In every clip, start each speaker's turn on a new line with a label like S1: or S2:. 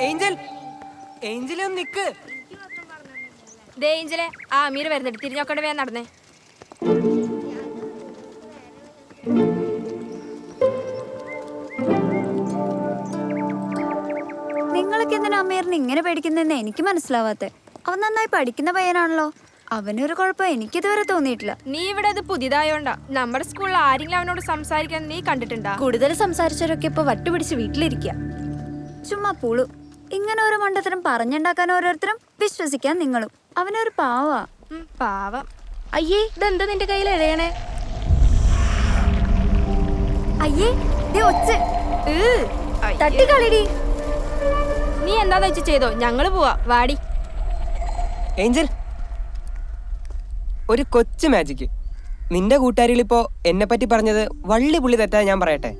S1: Angel, Angel ഒന്ന് നിക്ക്.
S2: ദേ ഏഞ്ചലെ, ആ അമീർ വരുന്നുണ്ട്. തിരിഞ്ഞോക്കണ്ട, വേഗം നടന്നേ.
S3: നിങ്ങളൊക്കെ എന്തിനാ അമീറിന് ഇങ്ങനെ പേടിക്കുന്നതെന്ന് എനിക്ക് മനസ്സിലാവാത്തെ. അവൻ നന്നായി പഠിക്കുന്ന പയ്യനാണല്ലോ. അവനൊരു കുഴപ്പം എനിക്കിതുവരെ തോന്നിയിട്ടില്ല.
S2: നീ ഇവിടെ അത് പുതിയതായോണ്ടാ. നമ്മുടെ സ്കൂളിൽ ആരെങ്കിലും അവനോട് സംസാരിക്കാൻ നീ കണ്ടിട്ടുണ്ടാ?
S3: കൂടുതൽ സംസാരിച്ചവരൊക്കെ ഇപ്പൊ വട്ടുപിടിച്ച് വീട്ടിലിരിക്കുക. ചുമ്മാ പുളു. ഇങ്ങനെ ഓരോ മണ്ടത്തരം പറഞ്ഞുണ്ടാക്കാൻ ഓരോരുത്തരും വിശ്വസിക്കാൻ നിങ്ങളും. അവനൊരു പാവാ.
S2: പാവം.
S3: അയ്യേ, ഇതെന്താ നിന്റെ കയ്യിൽ എഴയണേ? അയ്യേ, ഒച്ച തട്ടിക്കളിടി.
S2: നീ എന്താന്ന് വെച്ച് ചെയ്തോ, ഞങ്ങള് പോവാ. വാടി.
S1: ഏഞ്ചൽ, ഒരു കൊച്ചു മാജിക്ക്. നിന്റെ കൂട്ടുകാരികളിപ്പോ എന്നെ പറ്റി പറഞ്ഞത് വള്ളി പുള്ളി തെറ്റാ ഞാൻ പറയട്ടെ?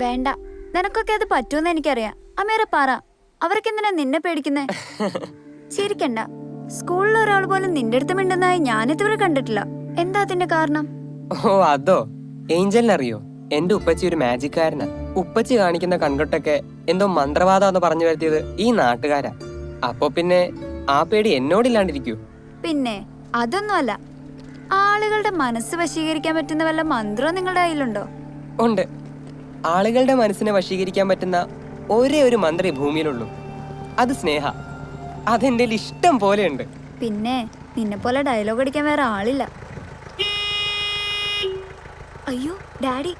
S3: വേണ്ട, നിനക്കൊക്കെ അത് പറ്റൂന്ന് എനിക്കറിയാം. അമീറെ പറ, അവർക്ക് എന്തിനാ നിന്നെ പേടിക്കുന്നേ? ചിരിക്കണ്ട. സ്കൂളിൽ ഒരാൾ പോലും നിന്റെ അടുത്ത് മിണ്ടുന്നതായി ഞാനിതുവരെ കണ്ടിട്ടില്ല. എന്താ അതിന്റെ കാരണം?
S1: ഓ അതോ, ഏഞ്ചലിനറിയോ, എന്റെ ഉപ്പച്ചി ഒരു മാജിക്കാരനാ. ഉപ്പച്ചി കാണിക്കുന്ന കൺകൊട്ടൊക്കെ എന്തോ മന്ത്രവാദം എന്ന് പറഞ്ഞു വരുത്തിയത് ഈ നാട്ടുകാരാ. അപ്പൊ പിന്നെ ആ പേടി എന്നോടില്ലാണ്ടിരിക്കൂ?
S3: പിന്നെ അതൊന്നുമല്ല. ആളുകളുടെ മനസ്സ് വശീകരിക്കാൻ പറ്റുന്ന വല്ല മന്ത്രവും നിങ്ങളുടെ കയ്യിലുണ്ടോ?
S1: ഉണ്ട്. ആളുകളുടെ മനസ്സിനെ വശീകരിക്കാൻ പറ്റുന്ന ഒരേ ഒരു മന്ത്രി ഭൂമിയിലുള്ളൂ. അത് സ്നേഹ. അതെന്റെ ഇഷ്ടം പോലെയുണ്ട്.
S3: പിന്നെ നിന്നെ പോലെ ഡയലോഗ് അടിക്കാൻ വേറെ ആളില്ല. അയ്യോ ഡാഡി.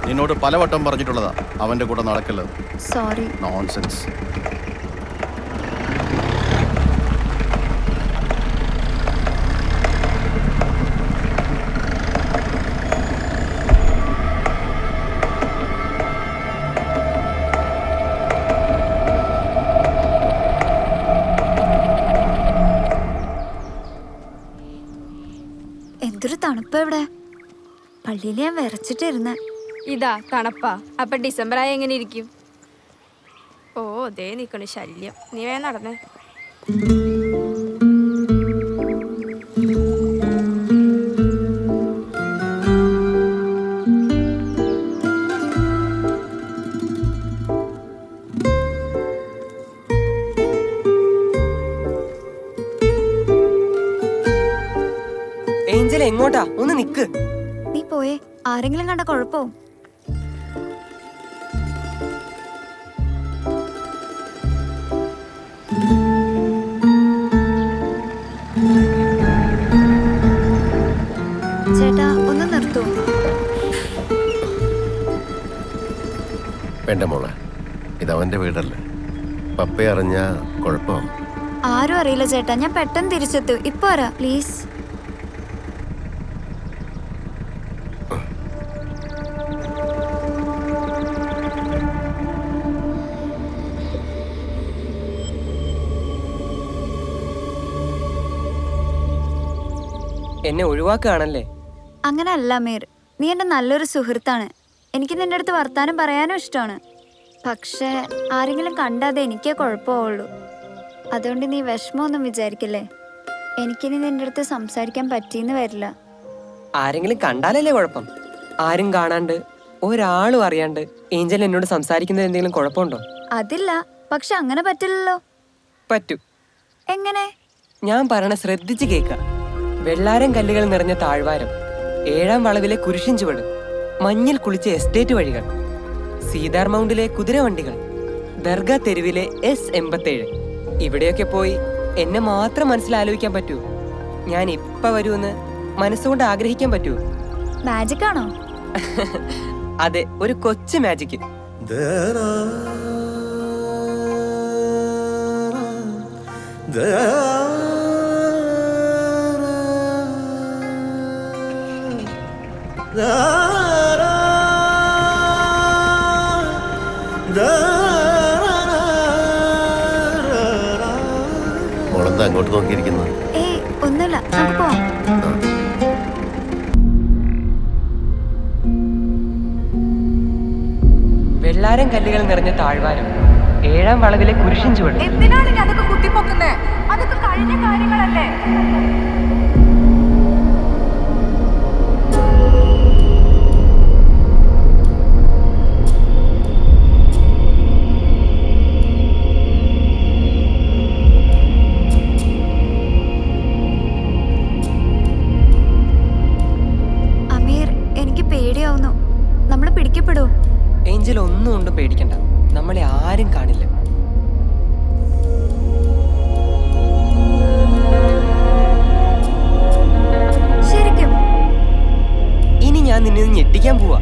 S4: നിന്നോട് പലവട്ടം പറഞ്ഞിട്ടുള്ളതാ അവന്റെ കൂടെ നടക്കല്ലത്.
S3: സോറി.
S4: നോൺസെൻസ്.
S3: എന്തൊരു തണുപ്പാ ഇവിടെ. പള്ളിയിൽ ഞാൻ വിറച്ചിട്ടിരുന്ന.
S2: ഇതാ തണുപ്പാ. അപ്പൊ ഡിസംബർ ആയി എങ്ങനെ ഇരിക്കും? ഓ ദേ നിക്കണു ശല്യം. നീ വേഗം നടന്നേ.
S1: ഏഞ്ചൽ എങ്ങോട്ടാ? ഒന്ന് നിക്ക്.
S3: നീ പോയേ, ആരെങ്കിലും കണ്ട കുഴപ്പവും. ചേട്ടാ ഒന്ന് നിർത്തൂ.
S5: വേണ്ട മോളെ, ഇതവന്റെ വീടല്ലേ. പപ്പയെ അറിഞ്ഞാ കുഴപ്പമാവും.
S3: ആരും അറിയില്ല ചേട്ടാ, ഞാൻ പെട്ടെന്ന് തിരിച്ചെത്തു. ഇപ്പൊ വരാ പ്ലീസ്.
S1: എന്നെ ഒഴിവാക്കുകയാണല്ലേ?
S3: അങ്ങനെ അല്ല മീർ, നീ എൻ്റെ നല്ലൊരു സുഹൃത്താണ്. എനിക്ക് നിന്റെ അടുത്ത് വർത്താനം പറയാനും ഇഷ്ടമാണ്. പക്ഷേ ആരെങ്കിലും കണ്ടാതെ എനിക്കേ കുഴപ്പമുള്ളൂ. അതുകൊണ്ട് നീ വിഷമമൊന്നും വിചാരിക്കില്ലേ. എനിക്കിനി നിന്റെ അടുത്ത് സംസാരിക്കാൻ പറ്റിയെന്ന് വരില്ല.
S1: ആരെങ്കിലും കണ്ടാലല്ലേ കുഴപ്പം? ആരും കാണാണ്ട് ഒരാളും അറിയാണ്ട് ഏഞ്ചൽ എന്നോട് സംസാരിക്കുന്നത് എന്തെങ്കിലും കുഴപ്പമുണ്ടോ?
S3: അതില്ല, പക്ഷെ അങ്ങനെ പറ്റില്ലല്ലോ.
S1: പറ്റൂ.
S3: എങ്ങനെ?
S1: ഞാൻ പറയണ ശ്രദ്ധിച്ച് കേൾക്ക. വെള്ളാരം കല്ലുകൾ നിറഞ്ഞ താഴ്വാരം, 7ാം വളവിലെ കുരിശിൻ ചുവട്, മഞ്ഞിൽ കുളിച്ച എസ്റ്റേറ്റ് വഴികൾ, സീതാർ മൗണ്ടിലെ കുതിരവണ്ടികൾ, ദർഗ തെരുവിലെ S87. ഇവിടെയൊക്കെ പോയി എന്നെ മാത്രം മനസ്സിലാലോചിക്കാൻ പറ്റൂ. ഞാൻ ഇപ്പ വരുമെന്ന് മനസ്സുകൊണ്ട് ആഗ്രഹിക്കാൻ പറ്റൂ.
S3: മാജിക് ആണോ?
S1: അതെ, ഒരു കൊച്ചു മാജിക്.
S5: മോളെന്താ അങ്ങോട്ട് നോക്കിയിരിക്കുന്നത്?
S3: ഏയ് ഒന്നുമില്ല, നമുക്ക് പോവാം.
S1: വെള്ളാരം കല്ലുകൾ നിറഞ്ഞ താഴ്വാരം, 7ാം വളവിലെ കുരിശിൻ ചുവട്.
S6: എന്തിനാണ് അതൊക്കെ കുത്തിപ്പൊക്കുന്നത്? അതൊക്കെ കഴിഞ്ഞ കാര്യങ്ങളല്ലേ.
S3: പിടിക്കപ്പെടൂ.
S1: ഏഞ്ചൽ ഒന്നും കൊണ്ടും പേടിക്കണ്ട, നമ്മളെ ആരും കാണില്ല.
S3: ശരിക്കും
S1: ഇനി ഞാൻ നിന്നെ ഒന്ന് ഞെട്ടിക്കാൻ പോവാ.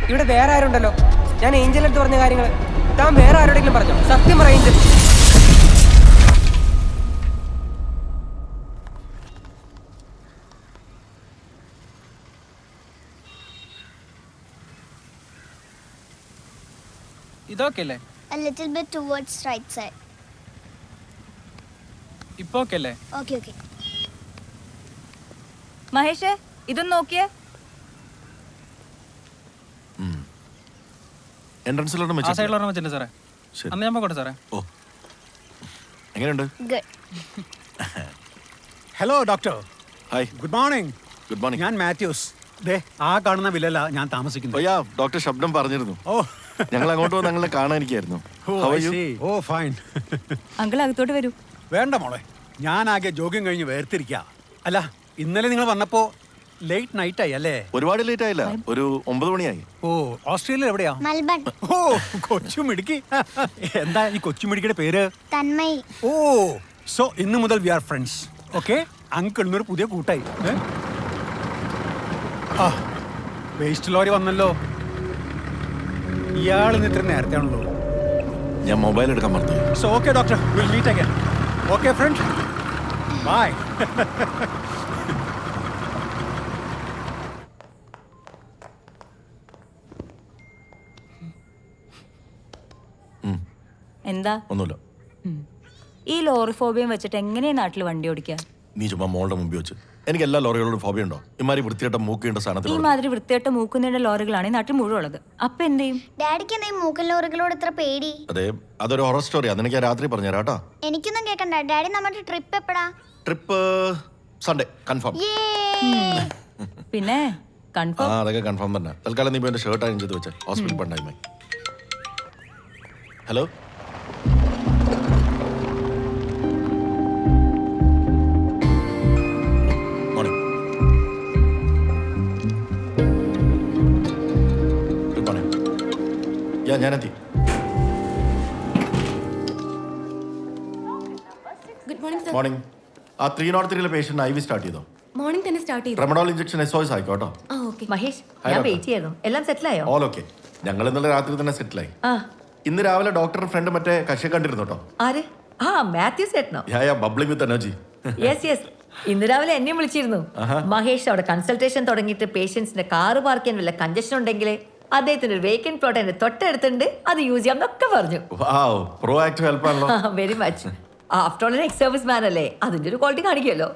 S1: ഇവിടെ വേറെ ആരുണ്ടല്ലോ? ഞാൻ ഏഞ്ചൽ അടുത്ത് പറഞ്ഞ കാര്യങ്ങൾ താൻ വേറെ ആരോടെങ്കിലും പറഞ്ഞോ? സത്യം പറ ഏഞ്ചൽ.
S7: ഇതൊക്കെ അല്ലേ?
S8: A little bit towards right side.
S7: ഇപ്പൊ ഒക്കെ അല്ലേ?
S8: Okay, okay.
S6: മഹേഷേ, ഇതൊന്ന് നോക്കിയേ.
S4: എൻട്രൻസിലോട്ട്
S7: ആ സൈഡിൽ വെച്ചിട്ടുണ്ട് സാറേ.
S4: ശരി.
S7: അന്ന് ഞാൻ പോകട്ടെ സാറേ.
S4: ഓ, എങ്ങനെയുണ്ട്?
S8: Good.
S9: Hello doctor,
S4: hi,
S9: good morning.
S4: Good morning.
S9: ഞാൻ മാത്യൂസ്. ദേ ആ കാണുന്ന വില്ലല്ല ഞാൻ താമസിക്കുന്നത്.
S4: ഓ, ഡോക്ടർ ശബ്ദം പറഞ്ഞിരുന്നു.
S9: ഓ
S4: ഞങ്ങൾ അങ്ങോട്ട് വന്ന് ഞങ്ങളെ കാണാനിരിക്കായിരുന്നു. How are you?
S9: Oh fine.
S6: Uncle അകത്തോട്ട് വരൂ.
S9: വേണ്ട മോളെ, ഞാൻ ആകെ ജോഗിങ് കഴിഞ്ഞ് വേർതിരിക്കുക. അല്ല, ഇന്നലെ നിങ്ങൾ വന്നപ്പോ ലേറ്റ് നൈറ്റ് ആയി അല്ലേ?
S4: ഒരുപാട് ലേറ്റ് ആയില്ല, ഒരു 9 മണിയായി.
S9: ഓ, ഓസ്ട്രേലിയ എവിടെയാ?
S8: Melbourne.
S9: ഓ, കൊച്ചുമിടുക്കി. എന്താ ഈ കൊച്ചുമിടുക്കിയുടെ പേര്?
S8: Tanmay.
S9: ഓ, സോ ഇന്ന് മുതൽ വി ആർ ഫ്രണ്ട്സ്. ഓക്കെ, അങ്കിളിനൊരു പുതിയ കൂട്ടായി. ആ, വേസ്റ്റ് ലോറി വന്നല്ലോ. ഇയാൾ ഇത്ര നേരത്തെ ആണല്ലോ.
S4: ഞാൻ മൊബൈൽ എടുക്കാൻ മറന്നു.
S9: So okay doctor, will meet again. Okay friend, bye.
S6: എന്താ?
S4: ഒന്നുമില്ല.
S6: ഈ ലോറി ഫോബിയം വെച്ചിട്ട് എങ്ങനെയാ നാട്ടിൽ വണ്ടി ഓടിക്കുക?
S4: നീ ചുമ്മാ മോളുടെ മുമ്പിൽ വെച്ച് എനിക്ക് എല്ലാ ലോറികളോടും ഫോബിയ ഉണ്ടോ? ഇമാരി വൃത്തിയായിട്ട മൂക്കേണ്ട
S6: ഈ
S4: സാധനത്തിൽ
S6: മാതിരി വൃത്തിയായിട്ട് മൂക്കുന്നിന്റെ ലോറികളാണ് ഈ നാട്ടിൽ മുഴുവൻ ഉള്ളത്. അപ്പൊ എന്ത് ചെയ്യും?
S8: ഡാഡിക്ക് എന്താ ഈ മൂക്കൻ ലോറികളോട് ഇത്ര പേടി?
S4: അതെ, അതൊരു ഹൊറർ സ്റ്റോറിയാ. നിനക്ക് രാത്രി പറഞ്ഞുതരാം കേട്ടോ.
S8: എനിക്കൊന്നും കേക്കണ്ട. ഡാഡി നമ്മുടെ ട്രിപ്പ് എപ്പോഴാ?
S4: Trip Sunday confirm.
S6: പിന്നെ
S4: ആ,
S6: കൺഫേം.
S4: അതൊക്കെ കൺഫേം തന്നെ. തൽക്കാലം നീ എന്റെ ഷർട്ട് അയൺ ചെയ്ത് വെച്ചേ. ഹോസ്പിറ്റൽ പണ്ടായി. Hello, morning. Good morning. ഞാനെത്തി.
S10: Good morning sir.
S4: മോർണിംഗ്. ആ 303 പേഷ്യന്റ് IV സ്റ്റാർട്ട് ചെയ്തോ?
S10: മോർണിംഗ് തന്നെ സ്റ്റാർട്ട് ചെയ്തു.
S4: ട്രെമഡോൾ ഇഞ്ചക്ഷൻ SOS ആയിക്കോട്ടോ.
S10: ആ ഓക്കെ.
S6: മഹേഷ്,
S4: Hi,
S6: ഞാൻ
S4: doctor.
S6: വെയിറ്റ് ചെയ്യായിരുന്നു. എല്ലാം സെറ്റിലായോ?
S4: All okay. ഞങ്ങൾ ഇന്നലെ രാത്രി തന്നെ സെറ്റിലായി.
S6: ആ,
S4: ഇന്ന് രാവിലെ ഡോക്ടറുടെ ഫ്രണ്ട് മറ്റേ കക്ഷിയെ കണ്ടിരുന്നു കേട്ടോ.
S6: ആര്? ആ, മാത്യൂസ് ചേട്ടനോ?
S4: Bubbling with energy.
S6: Yes yes, ഇന്ന് രാവിലെ എന്നെയും വിളിച്ചിരുന്നു. മഹേഷ് അവിടെ കൺസൾട്ടേഷൻ തുടങ്ങിയിട്ട് പേഷ്യൻസിന്റെ കാറ് പാർക്ക് ചെയ്യാൻ വല്ല കഞ്ചഷൻ ഉണ്ടെങ്കിൽ അദ്ദേഹത്തിന്റെ ഒരു വേക്കൻറ്റ് പ്ലോട്ട് എന്റെ തൊട്ടടുത്തുണ്ട്, അത് യൂസ് ചെയ്യാം എന്നൊക്കെ പറഞ്ഞു.
S4: വാവ്, പ്രോ ആക്റ്റീവ് ഹെൽപ്പ് ആണല്ലോ.
S6: Very much. After all ex service man അല്ലേ, അതിന്റെ ഒരു ക്വാളിറ്റി കാണിക്കുമല്ലോ.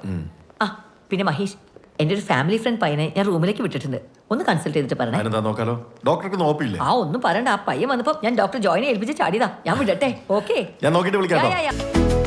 S6: ആ പിന്നെ മഹേഷ്, എന്റെ ഒരു ഫാമിലി ഫ്രണ്ട് പയ്യനെ ഞാൻ റൂമിലേക്ക് വിട്ടിട്ടുണ്ട്. ഒന്ന് കൺസൾട്ട് ചെയ്തിട്ട് പറഞ്ഞേ.
S4: അതിനെന്താ നോക്കാലോ? ഡോക്ടർക്ക് നോപ്പില്ലേ?
S6: ആ ഒന്നും പറയണ്ട, ആ പയ്യൻ വന്നപ്പോ ഞാൻ ഡോക്ടർ ജോയിനെ ഏൽപ്പിച്ച് ചാടിയതാ. ഞാൻ വിടട്ടെ? ഓക്കെ,
S4: ഞാൻ നോക്കിയിട്ട് വിളിക്കാം കേട്ടോ.